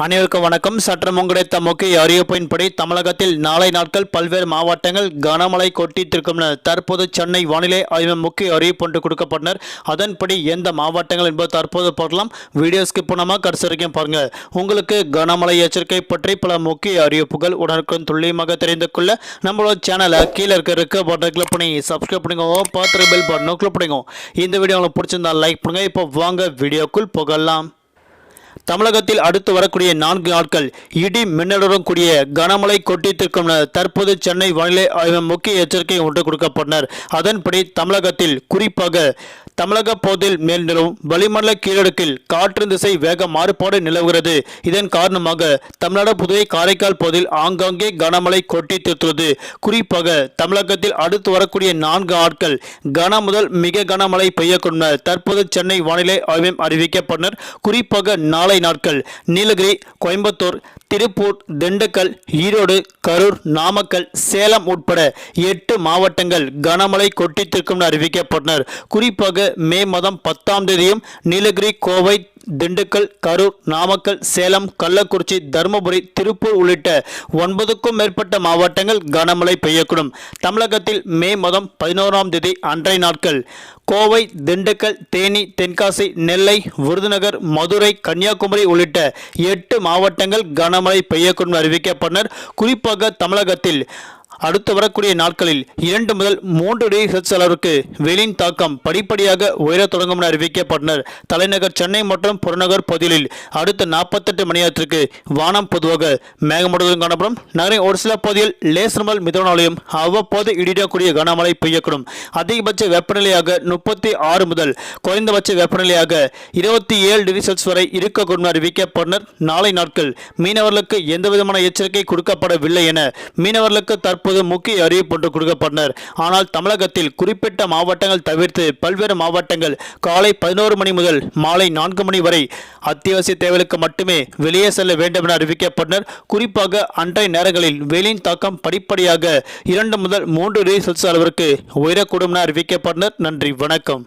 அனைவருக்கும் வணக்கம். சற்றம் கிடைத்த முக்கிய அறிவிப்பின்படி தமிழகத்தில் நாளை நாட்கள் பல்வேறு மாவட்டங்கள் கனமழை கொட்டித்திருக்கும் தற்போது சென்னை வானிலை ஆய்வு முக்கிய அறிவிப்பு ஒன்று கொடுக்கப்பட்டனர். அதன்படி எந்த மாவட்டங்கள் என்பது தற்போது பார்க்கலாம். வீடியோ ஸ்கிப் பண்ணாமல் கடைசி வரைக்கும் பாருங்க. உங்களுக்கு கனமழை எச்சரிக்கை பற்றி பல முக்கிய அறிவிப்புகள் உடனுக்குடன் துல்லியமாக தெரிந்து கொள்ள நம்மளோட சேனலை கீழே இருக்க பட்டனை கிளிக் பண்ணி சப்ஸ்கிரைப் பண்ணிக்கோங்க. பார்த்து பெல் பட்டனை கிளிக் பண்ணிக்கோங்க. இந்த வீடியோ உங்களுக்கு பிடிச்சிருந்தா லைக் பண்ணுங்க. இப்போ வாங்க வீடியோக்குள் போகலாம். தமிழகத்தில் அடுத்து வரக்கூடிய 4 நாட்கள் இடி மின்னலுடன் கூடிய கனமழை கொட்டித்திருக்கும் தற்போது சென்னை வானிலை ஆய்வு முக்கிய எச்சரிக்கை ஒன்று கொடுக்கப்பட்டனர். அதன்படி தமிழகத்தில் குறிப்பாக தமிழக பகுதியில் மேல் நிலவும் வளிமண்டல கீழடுக்கில் காற்று திசை வேக மாறுபாடு நிலவுகிறது. இதன் காரணமாக தமிழ்நாடு புதுவை காரைக்கால் பகுதியில் ஆங்காங்கே கனமழை கொட்டித்திருக்கிறது. குறிப்பாக தமிழகத்தில் அடுத்து வரக்கூடிய 4 நாட்கள் கன முதல் மிக கனமழை பெய்யக்கூடும் தற்போது சென்னை வானிலை ஆய்வு அறிவிக்கப்பட்டனர். குறிப்பாக நாளை நாட்கள் நீலகிரி, கோயம்புத்தூர், திருப்பூர், திண்டுக்கல், ஈரோடு, கரூர், நாமக்கல், சேலம் உட்பட 8 மாவட்டங்கள் கனமழை கொட்டித்திருக்கும் அறிவிக்கப்பட்டனர். குறிப்பாக மே மாதம் 10ஆம் தேதியும் நீலகிரி, கோவை, திண்டுக்கல், கரூர், நாமக்கல், சேலம், கள்ளக்குறிச்சி, தருமபுரி, திருப்பூர் உள்ளிட்ட 9க்கும் மேற்பட்ட மாவட்டங்கள் கனமழை பெய்யக்கூடும். தமிழகத்தில் மே மாதம் 11ஆம் தேதி அன்றைய நாட்கள் கோவை, திண்டுக்கல், தேனி, தென்காசி, நெல்லை, விருதுநகர், மதுரை, கன்னியாகுமரி உள்ளிட்ட 8 மாவட்டங்கள் கனமழை பெய்யக்கூடும் அறிவிக்கப்பட்டனர். குறிப்பாக தமிழகத்தில் அடுத்து வரக்கூடிய நாட்களில் 2 முதல் 3 டிகிரி செல்சியஸ் அளவிற்கு வெயிலின் தாக்கம் படிப்படியாக உயரத் தொடங்கும் என அறிவிக்கப்பட்டனர். தலைநகர் சென்னை மற்றும் புறநகர் பகுதிகளில் அடுத்த 48 மணி நேரத்திற்கு வானம் பொதுவாக மேகமூட்டத்துடன் காணப்படும். நகரின் ஒரு சில பகுதியில் லேசான முதல் மிதமானமழையும் அவ்வப்போது இடியக்கூடிய கனமழை பெய்யக்கூடும். அதிகபட்ச வெப்பநிலையாக 36 முதல் குறைந்தபட்ச வெப்பநிலையாக 27 டிகிரி செல்சியஸ் வரை இருக்கக்கூடும் என அறிவிக்கப்பட்டனர். நாளை நாட்கள் மீனவர்களுக்கு எந்தவிதமான எச்சரிக்கை கொடுக்கப்படவில்லை என மீனவர்களுக்கு தற்போது முக்கிய அறிவிப்பு ஒன்று கொடுக்கப்பட்டனர். ஆனால் தமிழகத்தில் குறிப்பிட்ட மாவட்டங்கள் தவிர்த்து பல்வேறு மாவட்டங்கள் காலை 11 மணி முதல் மாலை 4 மணி வரை அத்தியாவசிய தேவைகளுக்கு மட்டுமே வெளியே செல்ல வேண்டும் என அறிவிக்கப்பட்டனர். குறிப்பாக அன்றைய நேரங்களில் வெயிலின் தாக்கம் படிப்படியாக 2 முதல் 3 டிகிரி செல்சியஸ் அளவிற்கு உயரக்கூடும் என அறிவிக்கப்பட்டனர். நன்றி, வணக்கம்.